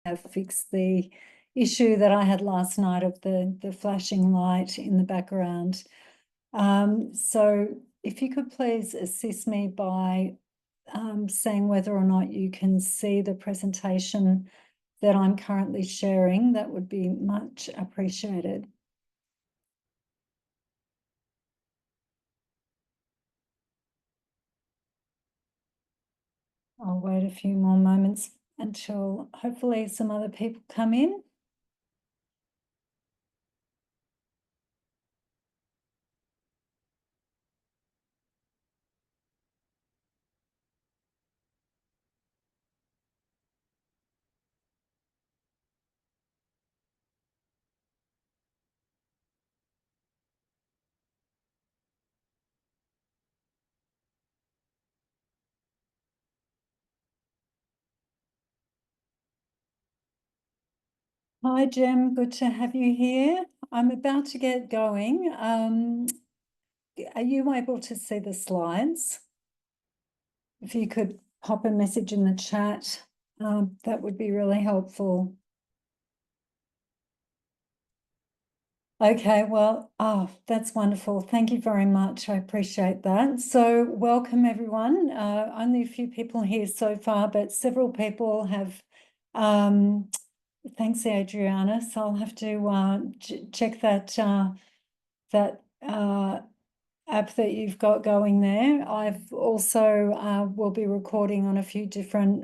have fixed the issue that I had last night of the flashing light in the background. So if you could please assist me by saying whether or not you can see the presentation that I'm currently sharing, that would be much appreciated. I'll wait a few more moments until hopefully some other people come in. Hi, Jem. Good to have you here. I'm about to get going. Are you able to see the slides? If you could pop a message in the chat, that would be really helpful. Okay, well, that's wonderful. Thank you very much. I appreciate that. So welcome, everyone. Only a few people here so far, but several people have thanks, Adriana. So I'll have to check that app that you've got going there. I've also will be recording on a few different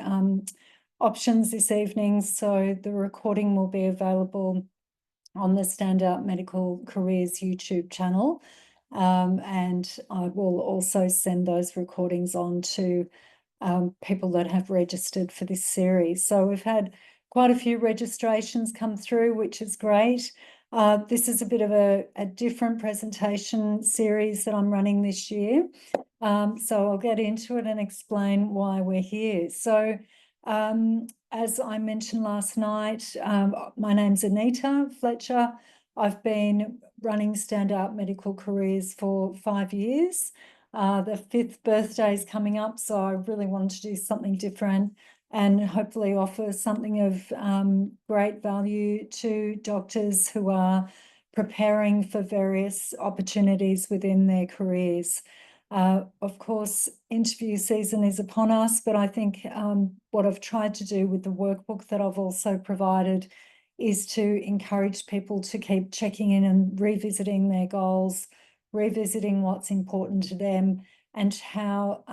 options this evening. So the recording will be available on the Standout Medical Careers YouTube channel. And I will also send those recordings on to people that have registered for this series. So we've had quite a few registrations come through, which is great. This is a bit of a different presentation series that I'm running this year. So I'll get into it and explain why we're here. So as I mentioned last night, my name's Anita Fletcher. I've been running Standout Medical Careers for 5 years. The 5th birthday is coming up, so I really wanted to do something different and hopefully offer something of great value to doctors who are preparing for various opportunities within their careers. Of course, interview season is upon us, but I think what I've tried to do with the workbook that I've also provided is to encourage people to keep checking in and revisiting their goals, revisiting what's important to them, and how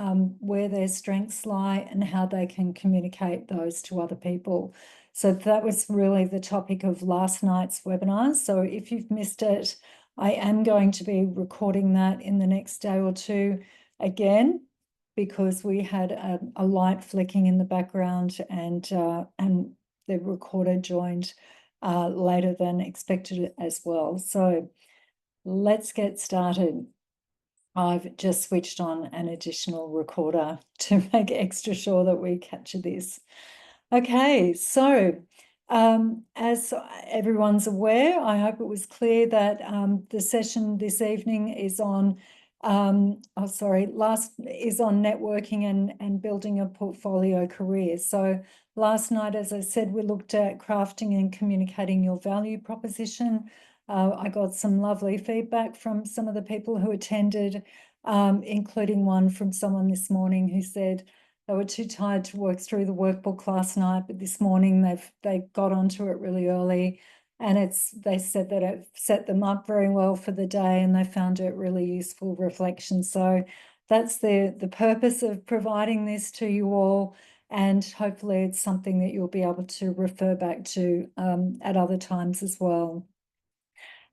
where their strengths lie and how they can communicate those to other people. So that was really the topic of last night's webinar. So if you've missed it, I am going to be recording that in the next day or two again, because we had a light flicking in the background and the recorder joined later than expected as well. So let's get started. I've just switched on an additional recorder to make extra sure that we capture this. Okay, so as everyone's aware, I hope it was clear that the session this evening is on, is on networking and building a portfolio career. So last night, as I said, we looked at crafting and communicating your value proposition. I got some lovely feedback from some of the people who attended, including one from someone this morning who said they were too tired to work through the workbook last night, but this morning they got onto it really early, and they said that it set them up very well for the day, and they found it really useful reflection. So that's the purpose of providing this to you all, and hopefully it's something that you'll be able to refer back to at other times as well.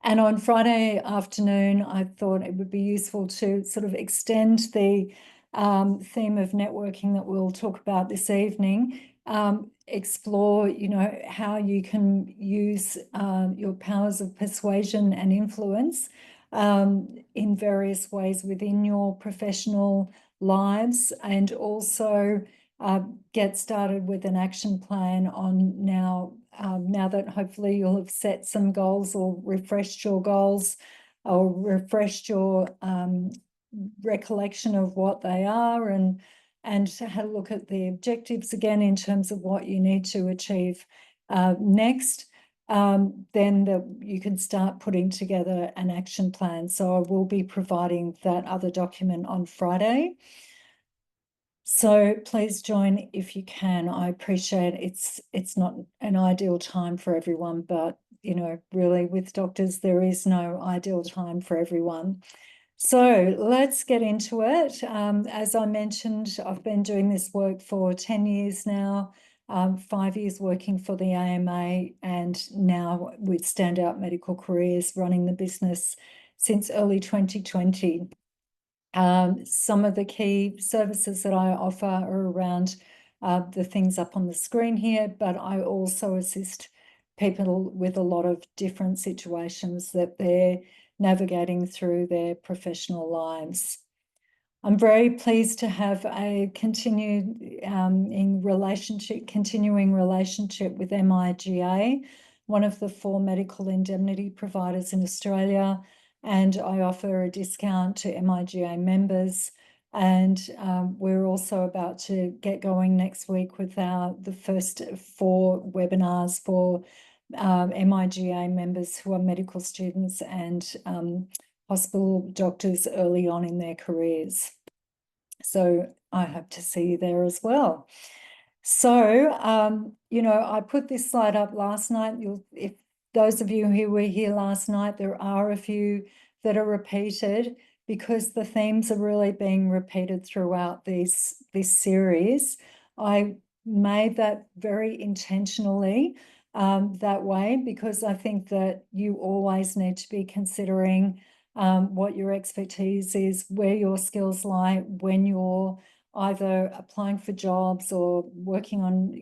And on Friday afternoon, I thought it would be useful to sort of extend the theme of networking that we'll talk about this evening, explore, how you can use your powers of persuasion and influence in various ways within your professional lives, and also get started with an action plan on now that hopefully you'll have set some goals or refreshed your goals or refreshed your recollection of what they are, and had a look at the objectives again in terms of what you need to achieve next, then you can start putting together an action plan. So I will be providing that other document on Friday. So please join if you can. I appreciate it's not an ideal time for everyone, but really with doctors, there is no ideal time for everyone. So let's get into it. As I mentioned, I've been doing this work for 10 years now, 5 years working for the AMA, and now with Standout Medical Careers, running the business since early 2020. Some of the key services that I offer are around the things up on the screen here, but I also assist people with a lot of different situations that they're navigating through their professional lives. I'm very pleased to have a continuing relationship with MIGA, one of the 4 medical indemnity providers in Australia, and I offer a discount to MIGA members. And we're also about to get going next week with the first 4 webinars for MIGA members who are medical students and hospital doctors early on in their careers. So I hope to see you there as well. So, I put this slide up last night. If those of you who were here last night, there are a few that are repeated because the themes are really being repeated throughout this series. I made that very intentionally that way because I think that you always need to be considering what your expertise is, where your skills lie when you're either applying for jobs or working on,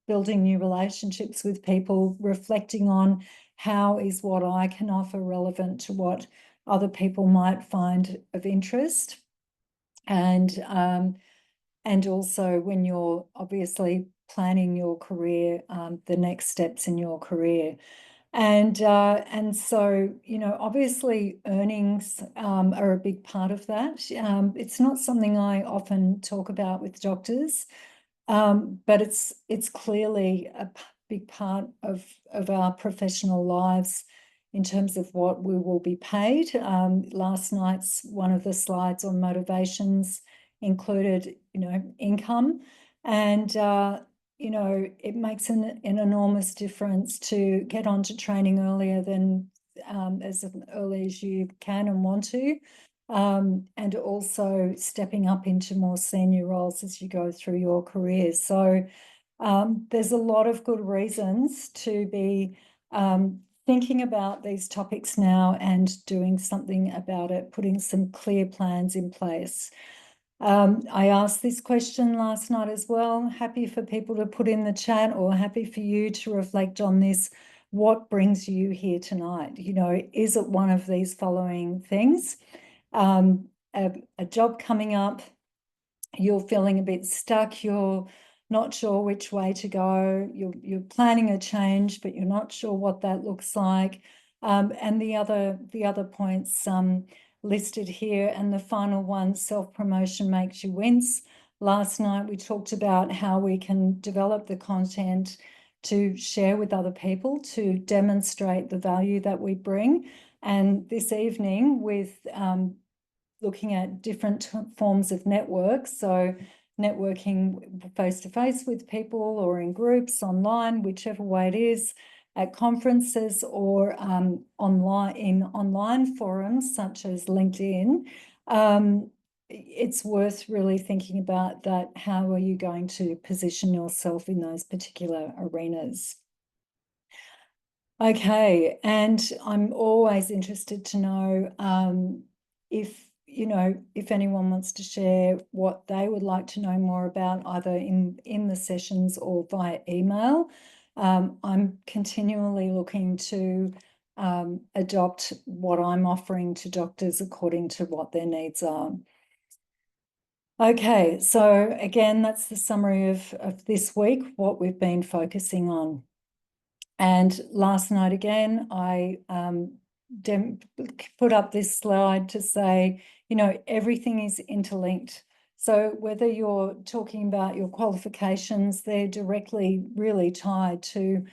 building new relationships with people, reflecting on how is what I can offer relevant to what other people might find of interest. And also when you're obviously planning your career, the next steps in your career. And so, obviously earnings are a big part of that. It's not something I often talk about with doctors, but it's clearly a big part of our professional lives in terms of what we will be paid. Last night's one of the slides on motivations included, income, and it makes an enormous difference to get onto training earlier than as early as you can and want to, and also stepping up into more senior roles as you go through your career. So there's a lot of good reasons to be thinking about these topics now and doing something about it, putting some clear plans in place. I asked this question last night as well. Happy for people to put in the chat, or happy for you to reflect on this. What brings you here tonight? Is it one of these following things? A job coming up, you're feeling a bit stuck, you're not sure which way to go, you're planning a change, but you're not sure what that looks like. And the other points listed here, and the final one, self-promotion makes you wince. Last night we talked about how we can develop the content to share with other people to demonstrate the value that we bring. And this evening with looking at different forms of networks, so networking face-to-face with people or in groups, online, whichever way it is, at conferences or online forums such as LinkedIn. It's worth really thinking about that. How are you going to position yourself in those particular arenas? Okay, and I'm always interested to know if anyone wants to share what they would like to know more about, either in the sessions or via email. I'm continually looking to adopt what I'm offering to doctors according to what their needs are. Okay, so again, that's the summary of this week, what we've been focusing on. And last night again, I put up this slide to say, everything is interlinked. So whether you're talking about your qualifications, they're directly really tied to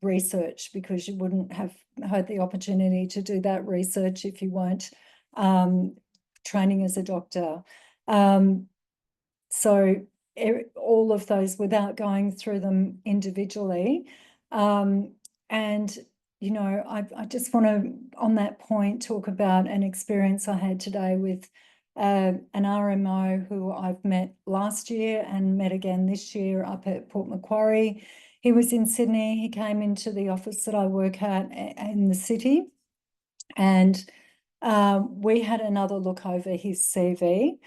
research, because you wouldn't have had the opportunity to do that research if you weren't training as a doctor. So all of those without going through them individually. And, you know, I just want to, on that point, talk about an experience I had today with an RMO who I've met last year and met again this year up at Port Macquarie. He was in Sydney. He came into the office that I work at in the city, and we had another look over his CV.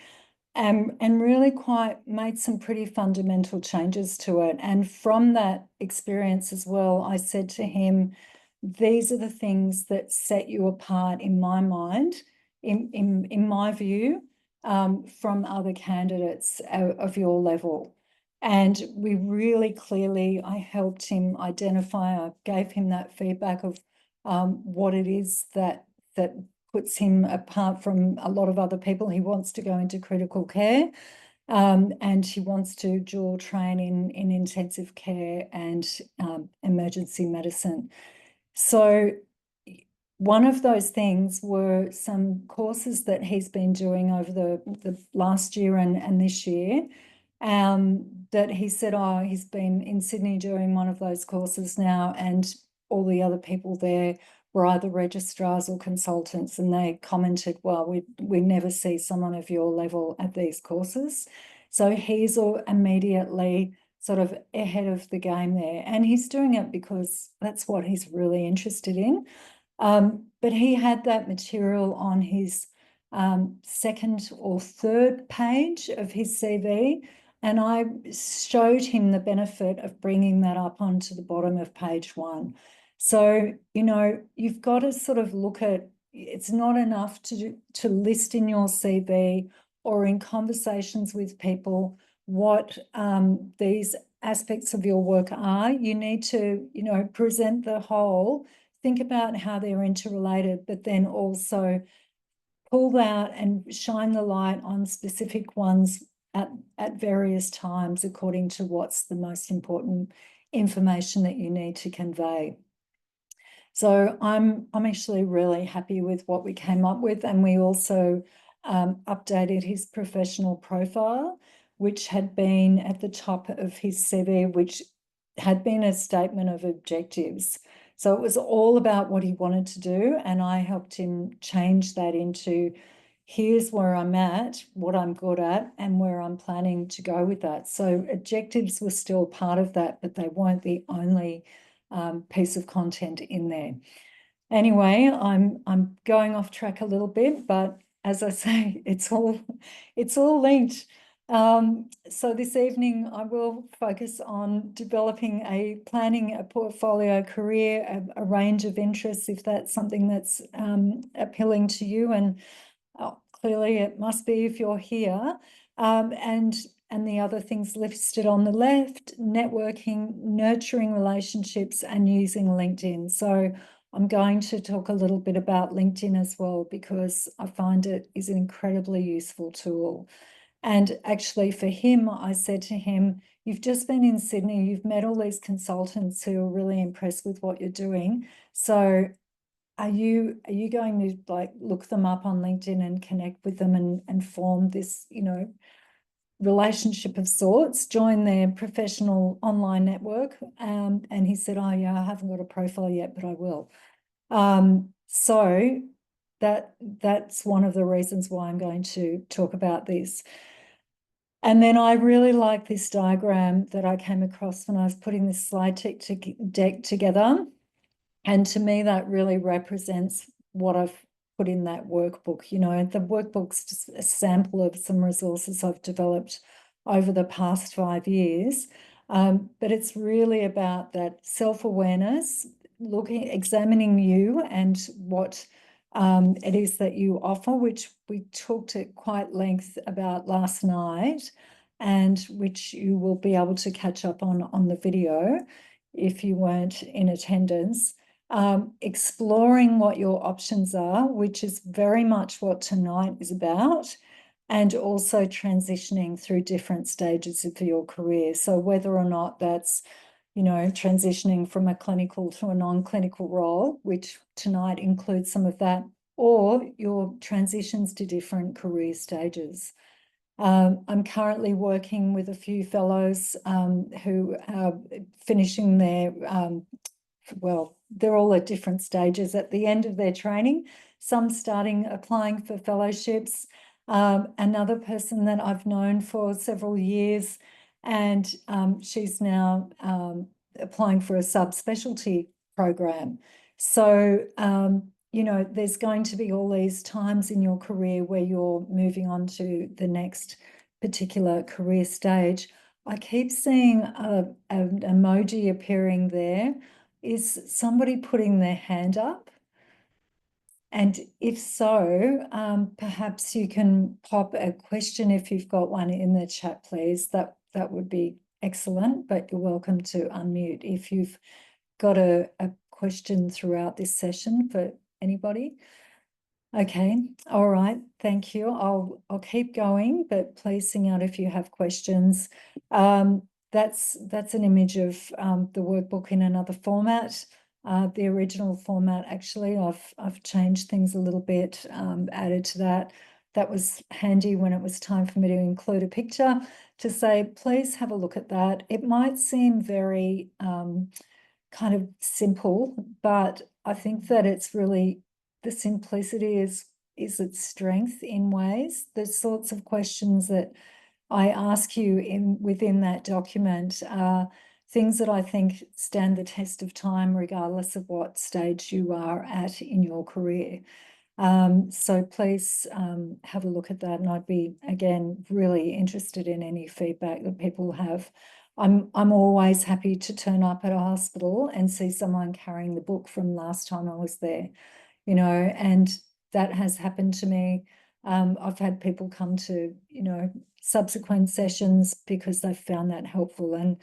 And really quite made some pretty fundamental changes to it. And from that experience as well, I said to him, these are the things that set you apart in my mind, in my view, from other candidates of your level. And we really clearly, I helped him identify, I gave him that feedback of what it is that puts him apart from a lot of other people. He wants to go into critical care, and he wants to dual train in intensive care and emergency medicine. So one of those things were some courses that he's been doing over the last year and this year, that he said, oh, he's been in Sydney doing one of those courses now, and all the other people there were either registrars or consultants, and they commented, well, we never see someone of your level at these courses. So he's immediately sort of ahead of the game there, and he's doing it because that's what he's really interested in. But he had that material on his second or third page of his CV, and I showed him the benefit of bringing that up onto the bottom of page 1. So, you know, you've got to sort of look at, it's not enough to list in your CV or in conversations with people what these aspects of your work are. You need to, you know, present the whole, think about how they're interrelated, but then also pull out and shine the light on specific ones at various times according to what's the most important information that you need to convey. So I'm actually really happy with what we came up with, and we also updated his professional profile, which had been at the top of his CV, which had been a statement of objectives. So it was all about what he wanted to do, and I helped him change that into, here's where I'm at, what I'm good at, and where I'm planning to go with that. So objectives were still part of that, but they weren't the only piece of content in there. Anyway, I'm going off track a little bit, but as I say, it's all linked. So this evening I will focus on planning a portfolio career, a range of interests, if that's something that's appealing to you, and clearly it must be if you're here. And the other things listed on the left: networking, nurturing relationships, and using LinkedIn. So I'm going to talk a little bit about LinkedIn as well, because I find it is an incredibly useful tool. And actually for him, I said to him, you've just been in Sydney, you've met all these consultants who are really impressed with what you're doing. So are you going to like look them up on LinkedIn and connect with them and form this, you know, relationship of sorts, join their professional online network? And he said, oh yeah, I haven't got a profile yet, but I will. So that's one of the reasons why I'm going to talk about this. And then I really like this diagram that I came across when I was putting this slide deck together. And to me, that really represents what I've put in that workbook. You know, the workbook's just a sample of some resources I've developed over the past 5 years. But it's really about that self-awareness, examining you and what it is that you offer, which we talked at quite length about last night, and which you will be able to catch up on the video if you weren't in attendance. Exploring what your options are, which is very much what tonight is about. and also transitioning through different stages of your career. So whether or not that's, transitioning from a clinical to a non-clinical role, which tonight includes some of that, or your transitions to different career stages. I'm currently working with a few fellows who are finishing their, well, they're all at different stages at the end of their training, some starting applying for fellowships. Another person that I've known for several years, and she's now applying for a subspecialty program. So, there's going to be all these times in your career where you're moving on to the next particular career stage. I keep seeing an emoji appearing there. Is somebody putting their hand up? And if so, perhaps you can pop a question if you've got one in the chat, please. That would be excellent, but you're welcome to unmute if you've got a question throughout this session for anybody. Okay, all right, thank you. I'll keep going, but please sing out if you have questions. That's an image of the workbook in another format. The original format, actually, I've changed things a little bit, added to that. That was handy when it was time for me to include a picture to say, please have a look at that. It might seem very kind of simple, but I think that it's really, the simplicity is its strength in ways. The sorts of questions that I ask you within that document are things that I think stand the test of time, regardless of what stage you are at in your career. So please have a look at that, and I'd be, again, really interested in any feedback that people have. I'm always happy to turn up at a hospital and see someone carrying the book from last time I was there, and that has happened to me. I've had people come to, subsequent sessions because they've found that helpful. And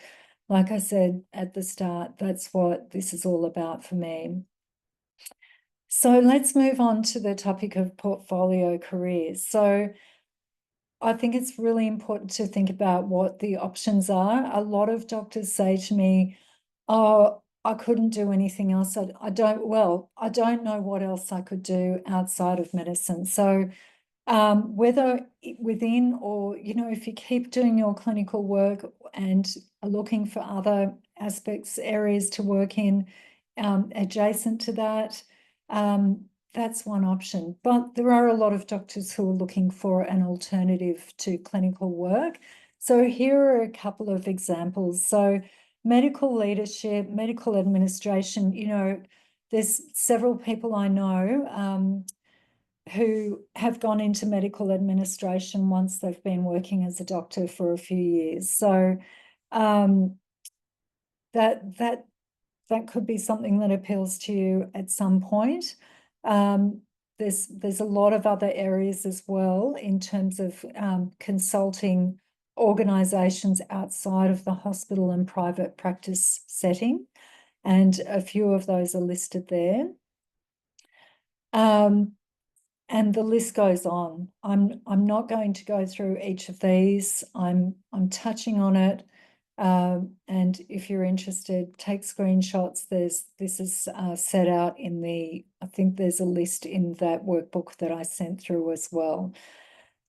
like I said at the start, that's what this is all about for me. So let's move on to the topic of portfolio careers. So I think it's really important to think about what the options are. A lot of doctors say to me, oh, I couldn't do anything else. I don't know what else I could do outside of medicine. So whether within or, if you keep doing your clinical work and are looking for other aspects, areas to work in adjacent to that, that's one option. But there are a lot of doctors who are looking for an alternative to clinical work. So here are a couple of examples. So medical leadership, medical administration, there's several people I know who have gone into medical administration once they've been working as a doctor for a few years. So that could be something that appeals to you at some point. There's a lot of other areas as well in terms of consulting organisations outside of the hospital and private practice setting, and a few of those are listed there. And the list goes on. I'm not going to go through each of these. I'm touching on it. And if you're interested, take screenshots. This is set out in I think there's a list in that workbook that I sent through as well.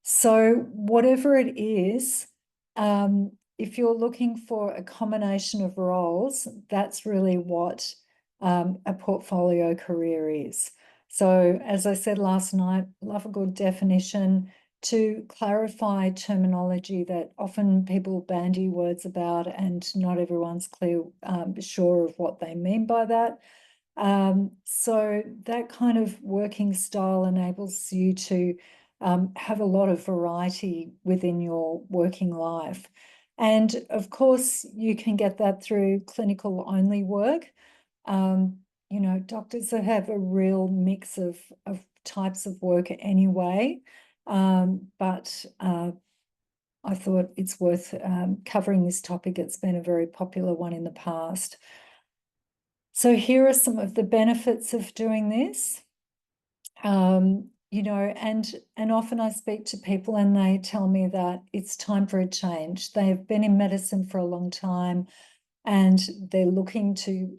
So whatever it is, if you're looking for a combination of roles, that's really what a portfolio career is. So as I said last night, love a good definition to clarify terminology that often people bandy words about and not everyone's sure of what they mean by that. So that kind of working style enables you to have a lot of variety within your working life. And of course, you can get that through clinical only work. Doctors have a real mix of types of work anyway, but I thought it's worth covering this topic. It's been a very popular one in the past. So here are some of the benefits of doing this. you know, and often I speak to people and they tell me that it's time for a change. They have been in medicine for a long time and they're looking to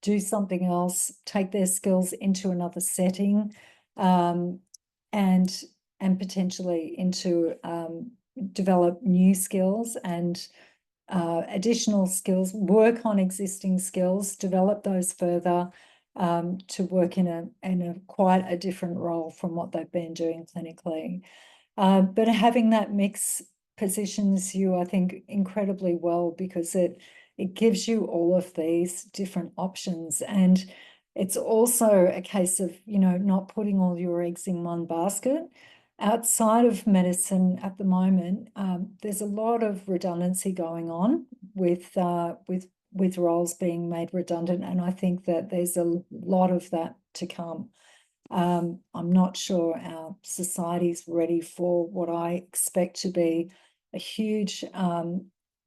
do something else, take their skills into another setting, um, and potentially into develop new skills and additional skills, work on existing skills, develop those further, to work in a quite a different role from what they've been doing clinically. But having that mix positions you, I think, incredibly well, because it gives you all of these different options. And it's also a case of, you know, not putting all your eggs in one basket. Outside of medicine at the moment, there's a lot of redundancy going on with roles being made redundant, and I think that there's a lot of that to come. I'm not sure our society's ready for what I expect to be a huge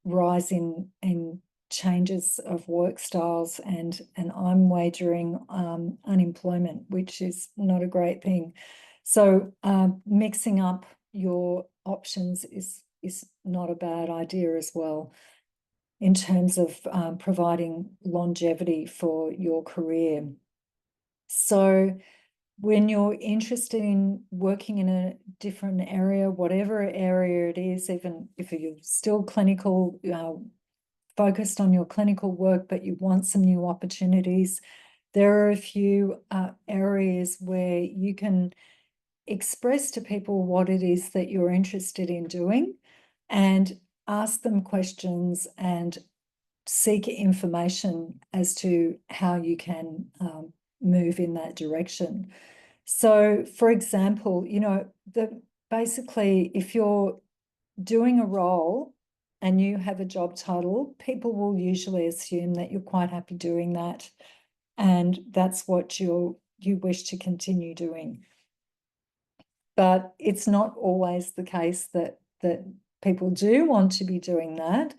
rise in changes of work styles, and I'm wagering unemployment, which is not a great thing. So mixing up your options is not a bad idea as well, in terms of providing longevity for your career. So when you're interested in working in a different area, whatever area it is, even if you're still clinical, focused on your clinical work, but you want some new opportunities, there are a few areas where you can express to people what it is that you're interested in doing and ask them questions and seek information as to how you can move in that direction. So, for example, you know, basically, if you're doing a role and you have a job title, people will usually assume that you're quite happy doing that, and that's what you wish to continue doing. But it's not always the case that people do want to be doing that.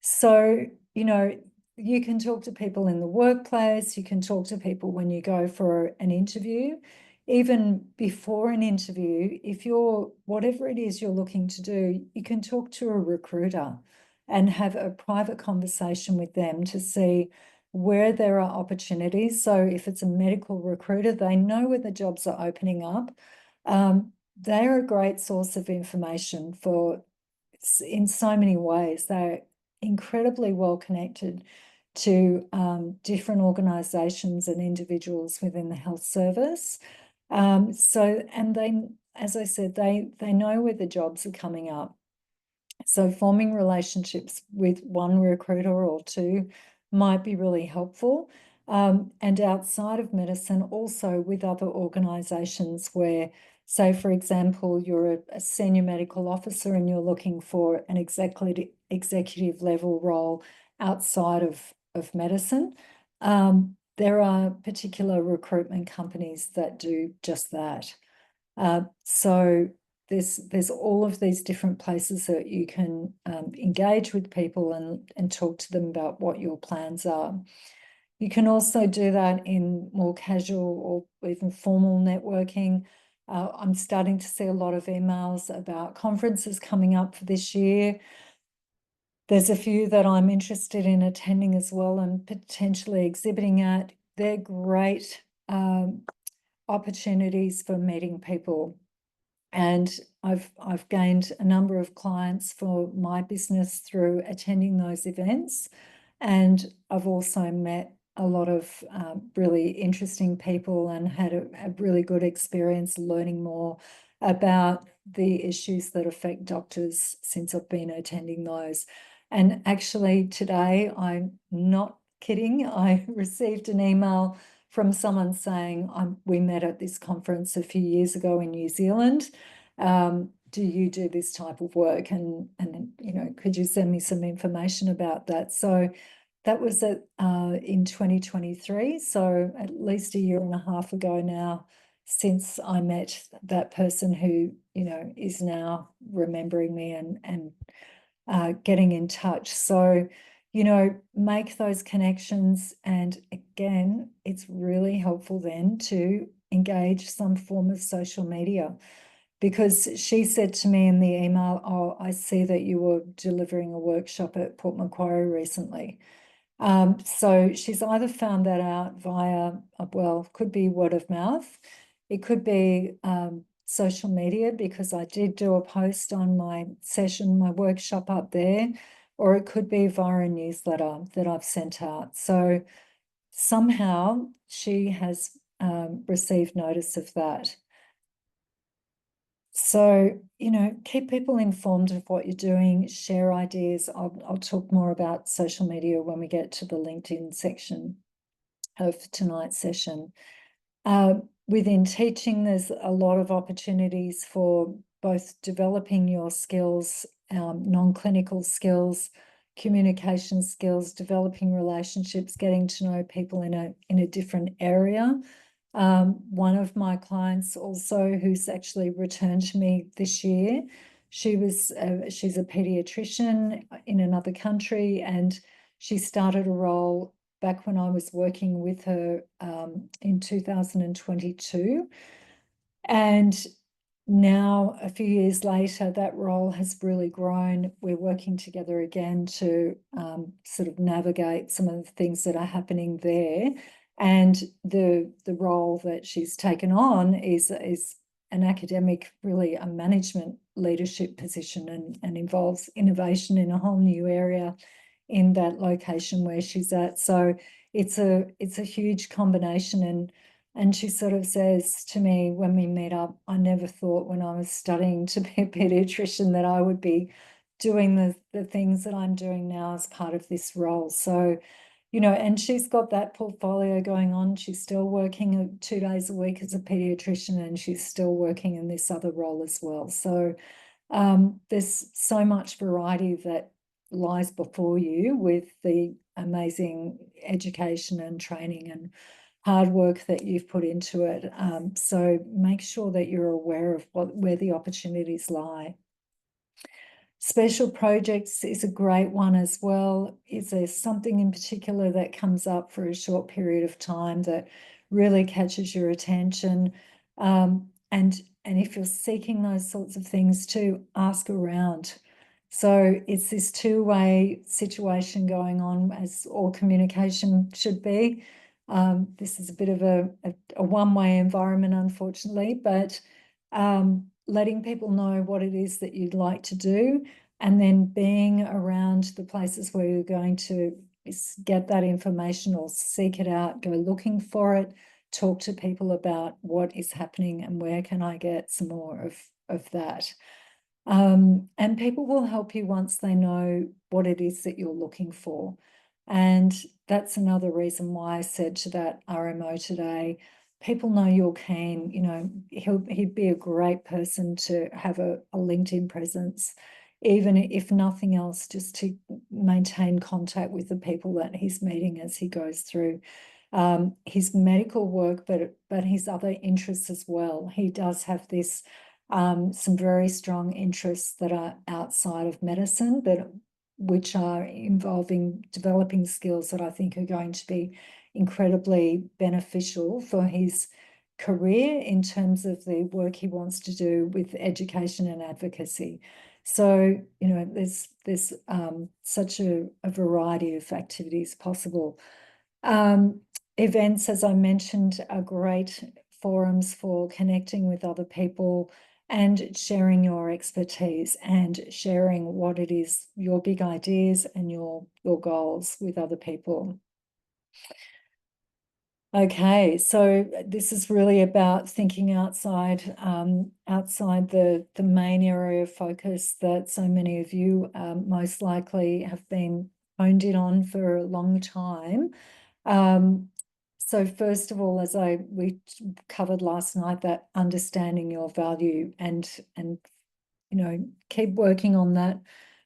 So, you know, you can talk to people in the workplace, you can talk to people when you go for an interview, even before an interview. If you're, whatever it is you're looking to do, you can talk to a recruiter and have a private conversation with them to see where there are opportunities. So if it's a medical recruiter, they know where the jobs are opening up. They're a great source of information for, in so many ways. They're incredibly well connected to different organisations and individuals within the health service. So, and they, as I said, they know where the jobs are coming up. So forming relationships with one recruiter or two might be really helpful. And outside of medicine, also with other organisations where, say, for example, you're a senior medical officer and you're looking for an executive level role outside of medicine, there are particular recruitment companies that do just that. So there's all of these different places that you can engage with people and talk to them about what your plans are. You can also do that in more casual or even formal networking. I'm starting to see a lot of emails about conferences coming up for this year. There's a few that I'm interested in attending as well and potentially exhibiting at. They're great opportunities for meeting people. And I've gained a number of clients for my business through attending those events. And I've also met a lot of really interesting people and had a really good experience learning more about the issues that affect doctors since I've been attending those. And actually today, I'm not kidding, I received an email from someone saying, we met at this conference a few years ago in New Zealand. Do you do this type of work? And you know, could you send me some information about that? So that was in 2023. So at least a year and a half ago now, since I met that person who, you know, is now remembering me and getting in touch. So, you know, make those connections. And again, it's really helpful then to engage some form of social media. Because she said to me in the email, oh, I see that you were delivering a workshop at Port Macquarie recently. So she's either found that out via, well, could be word of mouth. It could be social media, because I did do a post on my session, my workshop up there, or it could be via a newsletter that I've sent out. So somehow she has received notice of that. So, keep people informed of what you're doing, share ideas. I'll talk more about social media when we get to the LinkedIn section of tonight's session. Within teaching, there's a lot of opportunities for both developing your skills, non-clinical skills, communication skills, developing relationships, getting to know people in a different area. One of my clients also, who's actually returned to me this year, she's a pediatrician in another country, and she started a role back when I was working with her in 2022. And now, a few years later, that role has really grown. We're working together again to sort of navigate some of the things that are happening there. And the role that she's taken on is an academic, really a management leadership position, and involves innovation in a whole new area in that location where she's at. So it's a huge combination. And she sort of says to me when we meet up, I never thought when I was studying to be a pediatrician that I would be doing the things that I'm doing now as part of this role. So, and she's got that portfolio going on. She's still working 2 days a week as a pediatrician, and she's still working in this other role as well. So there's so much variety that lies before you with the amazing education and training and hard work that you've put into it. So make sure that you're aware of where the opportunities lie. Special projects is a great one as well. Is there something in particular that comes up for a short period of time that really catches your attention? And if you're seeking those sorts of things too, ask around. So it's this two-way situation going on, as all communication should be. This is a bit of a one-way environment, unfortunately, but letting people know what it is that you'd like to do, and then being around the places where you're going to get that information or seek it out, go looking for it, talk to people about what is happening and where can I get some more of that. And people will help you once they know what it is that you're looking for. And that's another reason why I said to that RMO today, people know you're keen. He'd be a great person to have a LinkedIn presence, even if nothing else, just to maintain contact with the people that he's meeting as he goes through his medical work, but his other interests as well. He does have this some very strong interests that are outside of medicine, but which are involving developing skills that I think are going to be incredibly beneficial for his career in terms of the work he wants to do with education and advocacy. So, there's such a variety of activities possible. Events, as I mentioned, are great forums for connecting with other people and sharing your expertise and sharing what it is, your big ideas and your goals with other people. Okay, so this is really about thinking outside the main area of focus that so many of you most likely have been honed in on for a long time. So first of all, as we covered last night, that understanding your value and keep working on that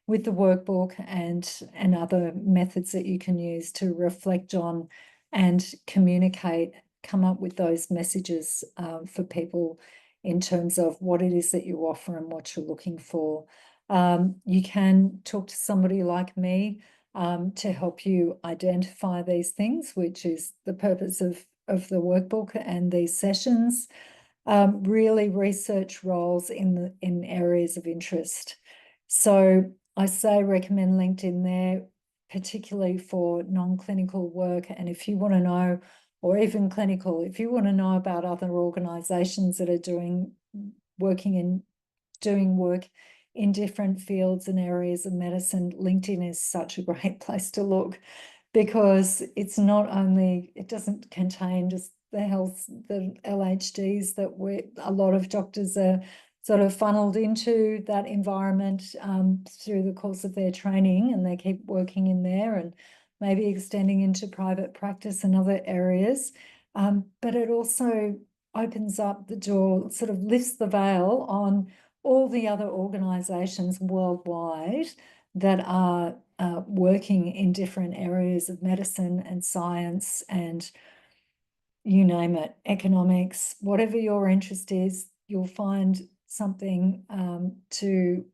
with the workbook and other methods that you can use to reflect on and communicate, come up with those messages for people in terms of what it is that you offer and what you're looking for. You can talk to somebody like me to help you identify these things, which is the purpose of of the workbook and these sessions. Really research roles in areas of interest. So I say recommend LinkedIn there, particularly for non-clinical work. And if you want to know, or even clinical, if you want to know about other organizations that are doing work in different fields and areas of medicine, LinkedIn is such a great place to look, because it's not only, it doesn't contain just the LHDs that a lot of doctors are sort of funneled into that environment through the course of their training, and they keep working in there and maybe extending into private practice and other areas. But it also opens up the door, sort of lifts the veil on all the other organizations worldwide that are working in different areas of medicine and science and you name it, economics, whatever your interest is, you'll find something to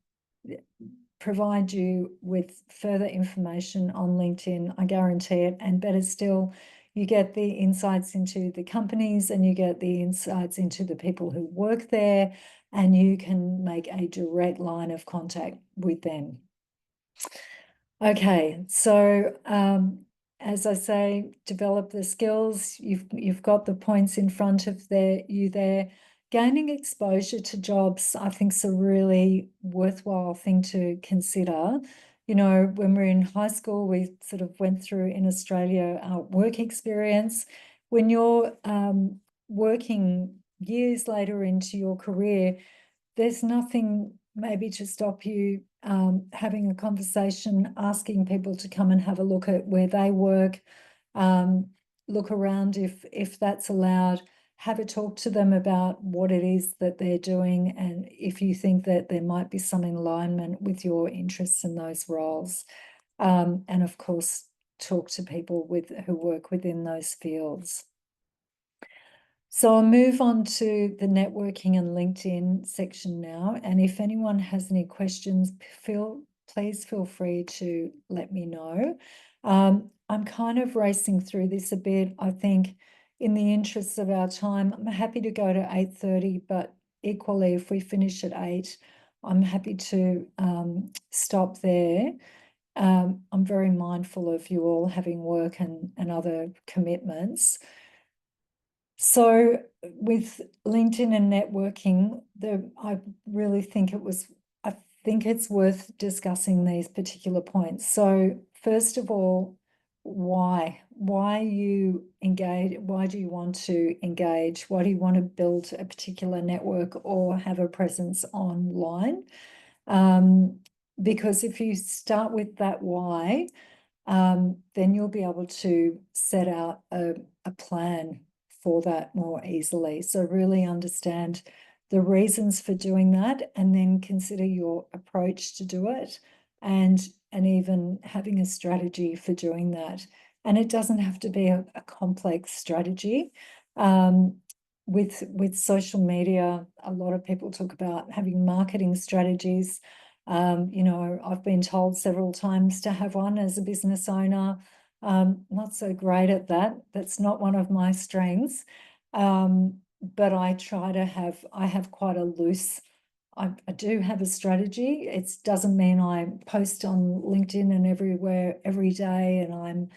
provide you with further information on LinkedIn. I guarantee it. And better still, you get the insights into the companies and you get the insights into the people who work there, and you can make a direct line of contact with them. Okay, so as I say, develop the skills. You've got the points in front of you there. Gaining exposure to jobs, I think, is a really worthwhile thing to consider. You know, when we're in high school, we sort of went through in Australia our work experience. When you're working years later into your career, there's nothing maybe to stop you having a conversation, asking people to come and have a look at where they work, look around if that's allowed, have a talk to them about what it is that they're doing, and if you think that there might be some alignment with your interests in those roles. And of course, talk to people who work within those fields. So I'll move on to the networking and LinkedIn section now. And if anyone has any questions, please feel free to let me know. I'm kind of racing through this a bit. I think in the interests of our time, I'm happy to go to 8:30, but equally, if we finish at 8, I'm happy to stop there. I'm very mindful of you all having work and other commitments. So with LinkedIn and networking, I really think I think it's worth discussing these particular points. So first of all, why? Why you engage? Why do you want to engage? Why do you want to build a particular network or have a presence online? Because if you start with that why, then you'll be able to set out a plan for that more easily. So really understand the reasons for doing that, and then consider your approach to do it, and even having a strategy for doing that. And it doesn't have to be a complex strategy. With social media, a lot of people talk about having marketing strategies. You know, I've been told several times to have one as a business owner. Not so great at that. That's not one of my strengths. But I have quite a loose, I do have a strategy. It doesn't mean I post on LinkedIn and everywhere every day and I'm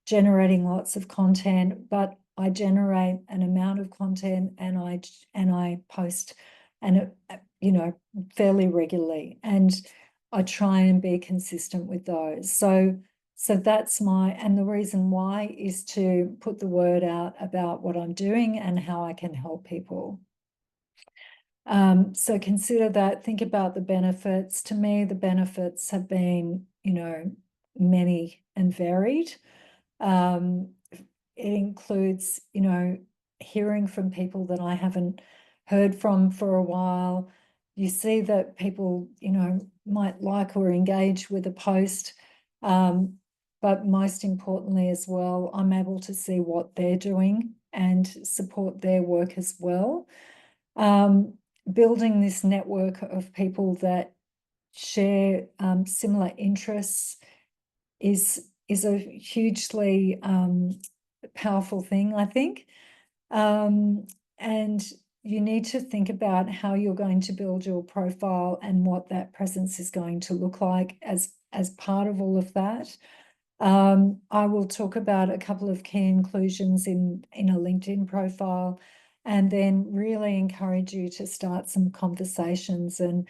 generating lots of content, but I generate an amount of content and I post and you know, fairly regularly, and I try and be consistent with those. So that's and the reason why is to put the word out about what I'm doing and how I can help people. So consider that, think about the benefits. To me, the benefits have been, you know, many and varied. It includes, you know, hearing from people that I haven't heard from for a while. You see that people, you know, might like or engage with a post, but most importantly as well, I'm able to see what they're doing and support their work as well. Building this network of people that share similar interests is a hugely powerful thing, I think. And you need to think about how you're going to build your profile and what that presence is going to look like as part of all of that. I will talk about a couple of key inclusions in a LinkedIn profile, and then really encourage you to start some conversations. And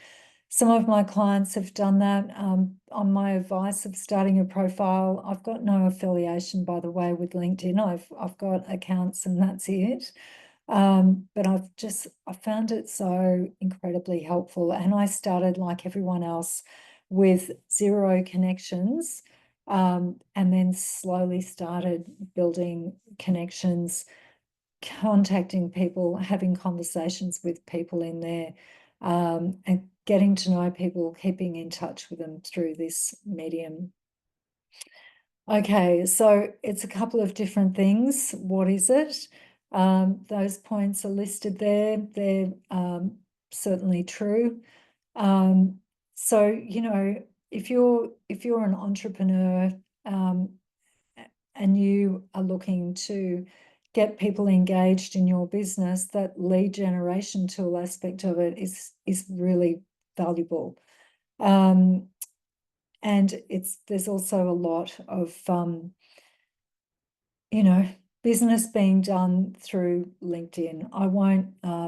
some of my clients have done that on my advice of starting a profile. I've got no affiliation, by the way, with LinkedIn. I've got accounts and that's it. But I found it so incredibly helpful. And I started like everyone else with 0 connections, and then slowly started building connections, contacting people, having conversations with people in there, and getting to know people, keeping in touch with them through this medium. Okay, so it's a couple of different things. What is it? Those points are listed there. They're certainly true. So, you know, if you're an entrepreneur, and you are looking to get people engaged in your business, that lead generation tool aspect of it is really valuable. And there's also a lot of you know, business being done through LinkedIn. I won't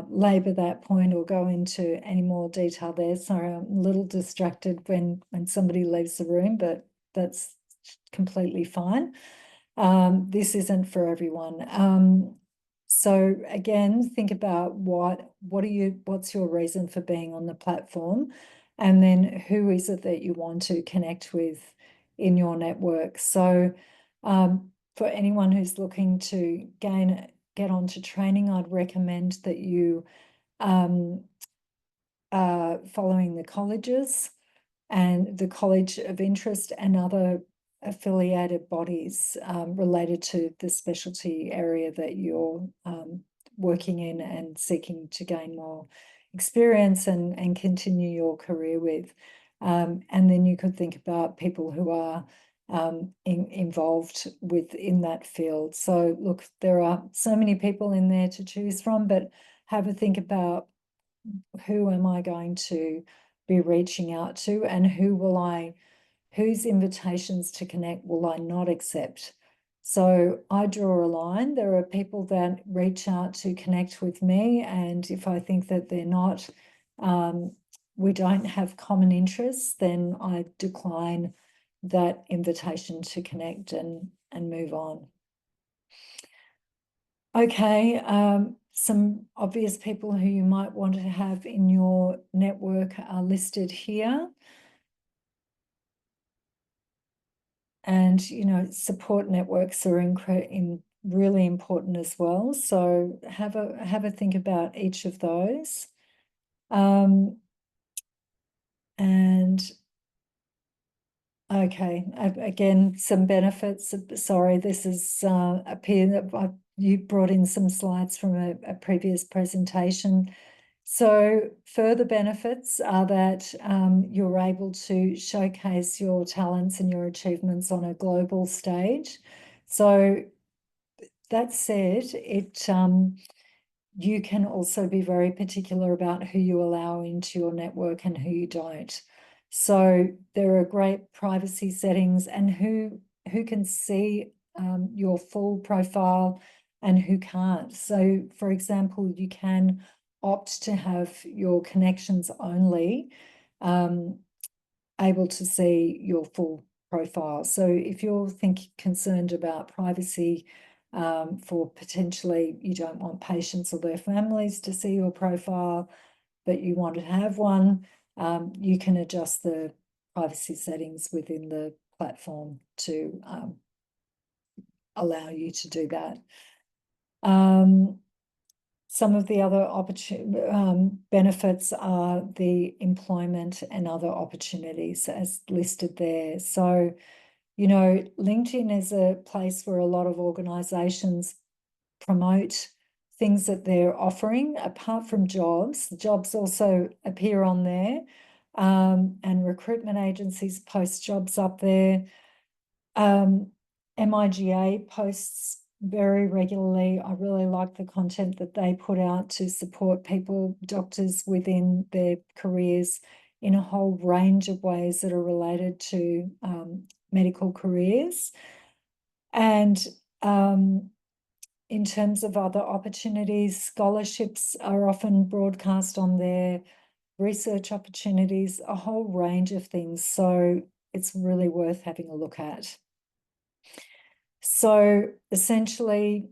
labor that point or go into any more detail there. Sorry, I'm a little distracted when somebody leaves the room, but that's completely fine. This isn't for everyone. So again, think about what's your reason for being on the platform, and then who is it that you want to connect with in your network. So for anyone who's looking to get onto training, I'd recommend that you following the colleges and the College of Interest and other affiliated bodies related to the specialty area that you're working in and seeking to gain more experience and continue your career with. And then you could think about people who are involved within that field. So look, there are so many people in there to choose from, but have a think about who am I going to be reaching out to, and whose invitations to connect will I not accept? So I draw a line. There are people that reach out to connect with me, and if I think that they're not, we don't have common interests, then I decline that invitation to connect and move on. Okay, some obvious people who you might want to have in your network are listed here. And, you know, support networks are really important as well. So have a think about each of those. And okay, again, some benefits. Sorry, this is you brought in some slides from a previous presentation. So further benefits are that you're able to showcase your talents and your achievements on a global stage. So that said, you can also be very particular about who you allow into your network and who you don't. So there are great privacy settings, and who can see your full profile and who can't. So for example, you can opt to have your connections only able to see your full profile. So if you're concerned about privacy, for potentially you don't want patients or their families to see your profile, but you want to have one, you can adjust the privacy settings within the platform to allow you to do that. Some of the other benefits are the employment and other opportunities as listed there. So, you know, LinkedIn is a place where a lot of organizations promote things that they're offering. Apart from jobs, the jobs also appear on there, and recruitment agencies post jobs up there. MIGA posts very regularly. I really like the content that they put out to support people, doctors within their careers in a whole range of ways that are related to medical careers. And in terms of other opportunities, scholarships are often broadcast on there, research opportunities, a whole range of things. So it's really worth having a look at. So essentially,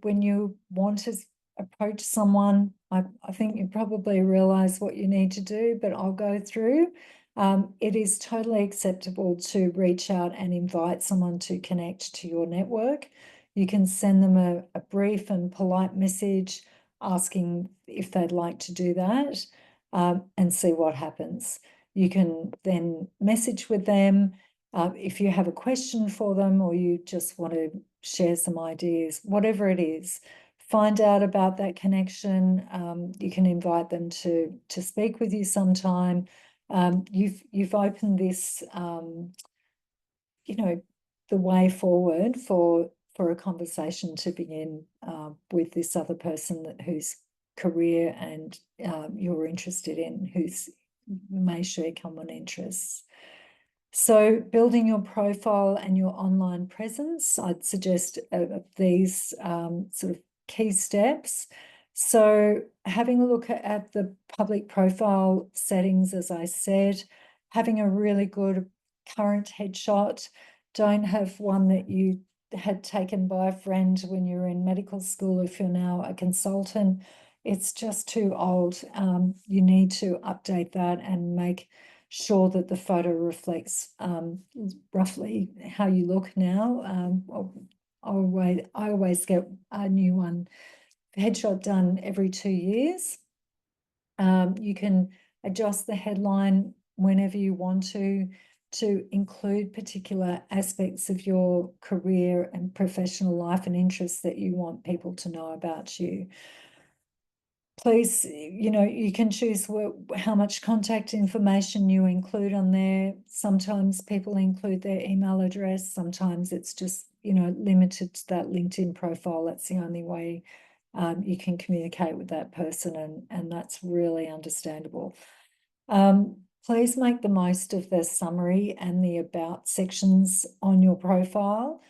when you want to approach someone, I think you probably realize what you need to do, but I'll go through. It is totally acceptable to reach out and invite someone to connect to your network. You can send them a brief and polite message asking if they'd like to do that, and see what happens. You can then message with them. If you have a question for them or you just want to share some ideas, whatever it is, find out about that connection. You can invite them to speak with you sometime. You've opened this, the way forward for a conversation to begin with this other person whose career and you're interested in, who's may share common interests. So building your profile and your online presence, I'd suggest these sort of key steps. So having a look at the public profile settings, as I said, having a really good current headshot. Don't have one that you had taken by a friend when you were in medical school if you're now a consultant. It's just too old. You need to update that and make sure that the photo reflects roughly how you look now. I always get a new one headshot done every 2 years. You can adjust the headline whenever you want to include particular aspects of your career and professional life and interests that you want people to know about you. Please, you can choose how much contact information you include on there. Sometimes people include their email address. Sometimes it's just, limited to that LinkedIn profile. That's the only way you can communicate with that person, and that's really understandable. Please make the most of the summary and the about sections on your profile.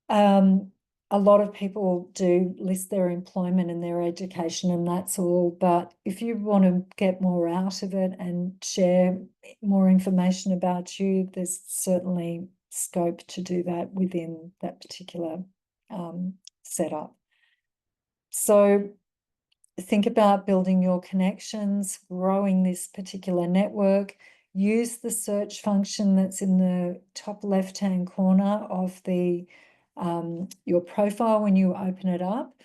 A lot of people do list their employment and their education, and that's all. But if you want to get more out of it and share more information about you, there's certainly scope to do that within that particular setup. So think about building your connections, growing this particular network. Use the search function that's in the top left-hand corner of your profile when you open it up.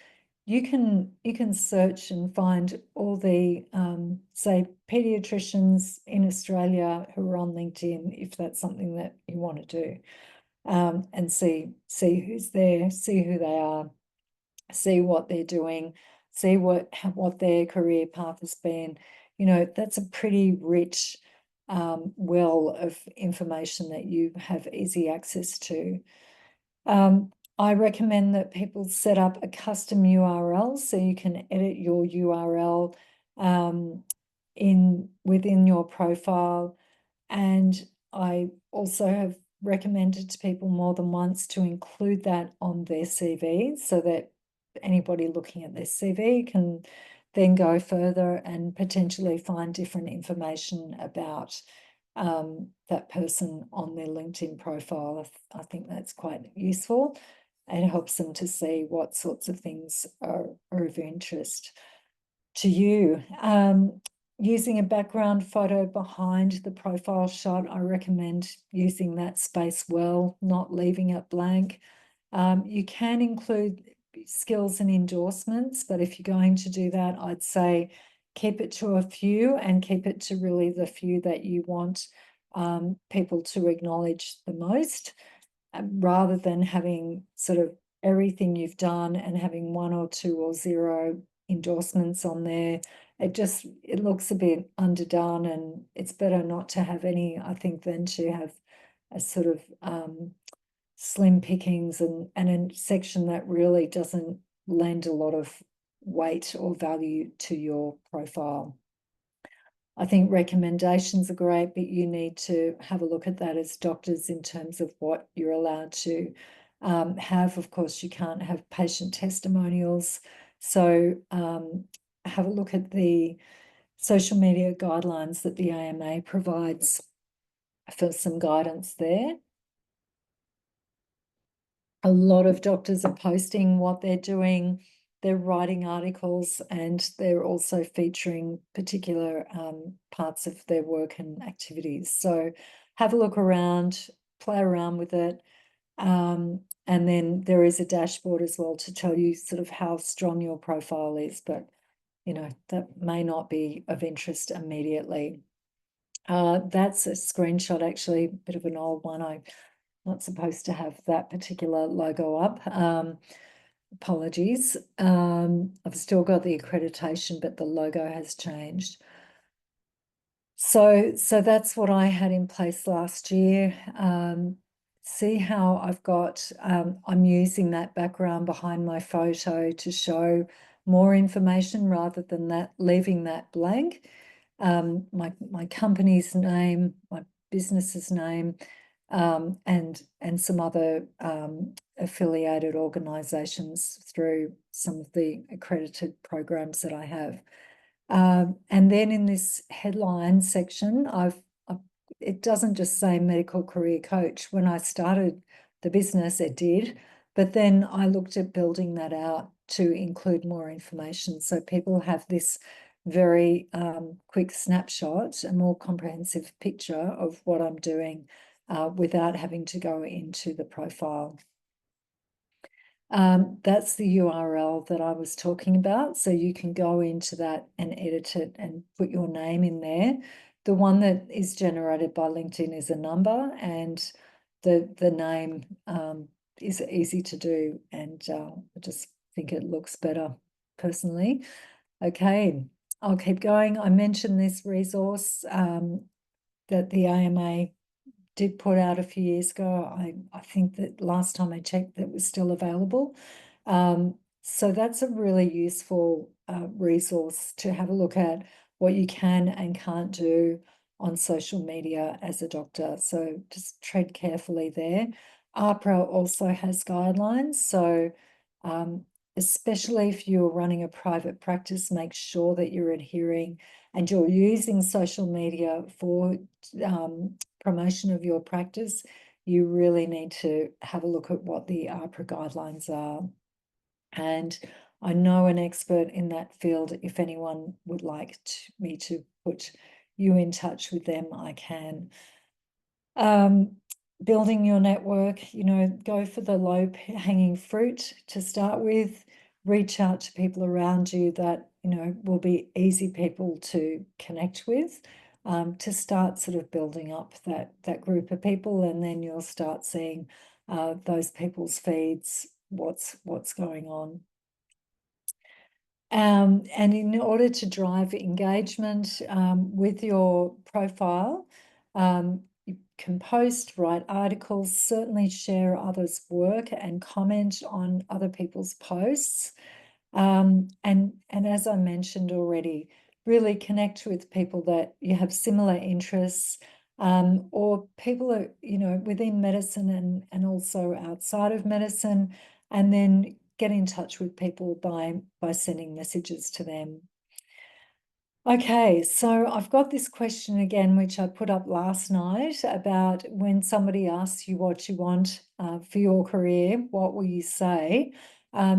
You can search and find all the say pediatricians in Australia who are on LinkedIn, if that's something that you want to do, and see who's there, see who they are, see what they're doing, see what their career path has been. That's a pretty rich well of information that you have easy access to. I recommend that people set up a custom URL so you can edit your URL within your profile. And I also have recommended to people more than once to include that on their CV so that anybody looking at their CV can then go further and potentially find different information about that person on their LinkedIn profile. I think that's quite useful. It helps them to see what sorts of things are of interest to you. Using a background photo behind the profile shot, I recommend using that space well, not leaving it blank. You can include skills and endorsements, but if you're going to do that, I'd say keep it to a few and keep it to really the few that you want people to acknowledge the most, rather than having sort of everything you've done and having 1 or 2 or 0 endorsements on there. It looks a bit underdone, and it's better not to have any, I think, than to have a sort of slim pickings and a section that really doesn't lend a lot of weight or value to your profile. I think recommendations are great, but you need to have a look at that as doctors in terms of what you're allowed to have. Of course, you can't have patient testimonials. So have a look at the social media guidelines that the AMA provides for some guidance there. A lot of doctors are posting what they're doing. They're writing articles, and they're also featuring particular parts of their work and activities. So have a look around, play around with it. And then there is a dashboard as well to tell you sort of how strong your profile is, but that may not be of interest immediately. That's a screenshot, actually, a bit of an old one. I'm not supposed to have that particular logo up. Apologies. I've still got the accreditation, but the logo has changed. So that's what I had in place last year. See how I've got, I'm using that background behind my photo to show more information rather than that, leaving that blank. My company's name, my business's name, and some other affiliated organisations through some of the accredited programs that I have. And then in this headline section, it doesn't just say medical career coach. When I started the business, it did, but then I looked at building that out to include more information. So people have this very quick snapshot, a more comprehensive picture of what I'm doing without having to go into the profile. That's the URL that I was talking about. So you can go into that and edit it and put your name in there. The one that is generated by LinkedIn is a number, and the name is easy to do, and I just think it looks better personally. Okay, I'll keep going. I mentioned this resource that the AMA did put out a few years ago. I think that last time I checked that was still available. So that's a really useful resource to have a look at what you can and can't do on social media as a doctor. So just tread carefully there. AHPRA also has guidelines. So especially if you're running a private practice, make sure that you're adhering and you're using social media for promotion of your practice. You really need to have a look at what the AHPRA guidelines are. And I know an expert in that field. If anyone would like me to put you in touch with them, I can. Building your network, go for the low-hanging fruit to start with. Reach out to people around you that, will be easy people to connect with, to start sort of building up that group of people, and then you'll start seeing those people's feeds, what's going on. And in order to drive engagement with your profile, you can post, write articles, certainly share others' work and comment on other people's posts. And as I mentioned already, really connect with people that you have similar interests, or people are, within medicine and also outside of medicine, and then get in touch with people by sending messages to them. Okay, so I've got this question again, which I put up last night, about when somebody asks you what you want for your career, what will you say?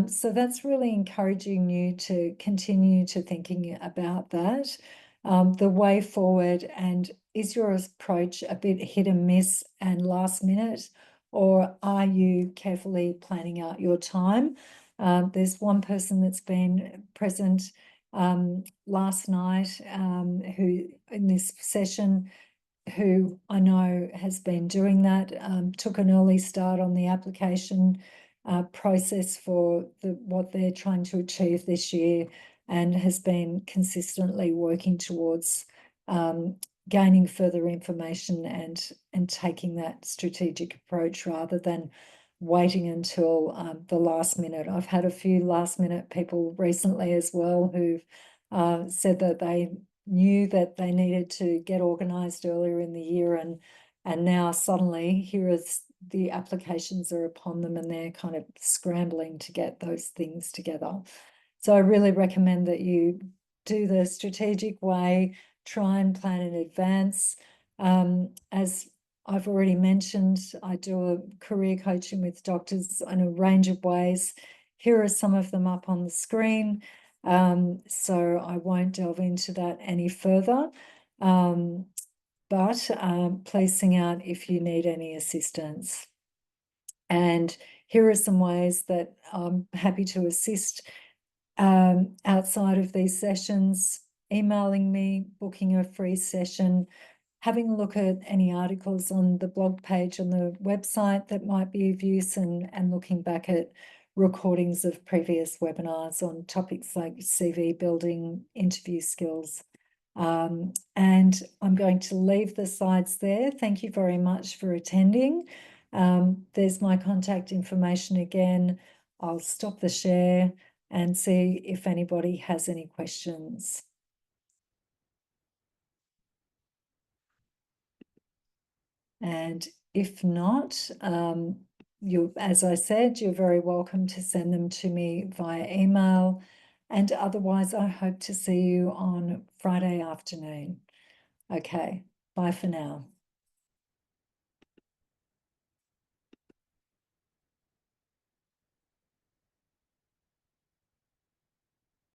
So that's really encouraging you to continue to thinking about that, the way forward, and is your approach a bit hit and miss and last minute, or are you carefully planning out your time? There's one person that's been present last night who in this session, who I know has been doing that, took an early start on the application process for what they're trying to achieve this year, and has been consistently working towards gaining further information and taking that strategic approach rather than waiting until the last minute. I've had a few last minute people recently as well who've said that they knew that they needed to get organised earlier in the year, and now suddenly here is the applications are upon them and they're kind of scrambling to get those things together. So I really recommend that you do the strategic way, try and plan in advance. As I've already mentioned, I do a career coaching with doctors in a range of ways. Here are some of them up on the screen. So I won't delve into that any further. But please sing out if you need any assistance. And here are some ways that I'm happy to assist outside of these sessions: emailing me, booking a free session, having a look at any articles on the blog page on the website that might be of use, and looking back at recordings of previous webinars on topics like CV building, interview skills. And I'm going to leave the slides there. Thank you very much for attending. There's my contact information again. I'll stop the share and see if anybody has any questions. And if not, as I said, you're very welcome to send them to me via email. And otherwise, I hope to see you on Friday afternoon. Okay, bye for now.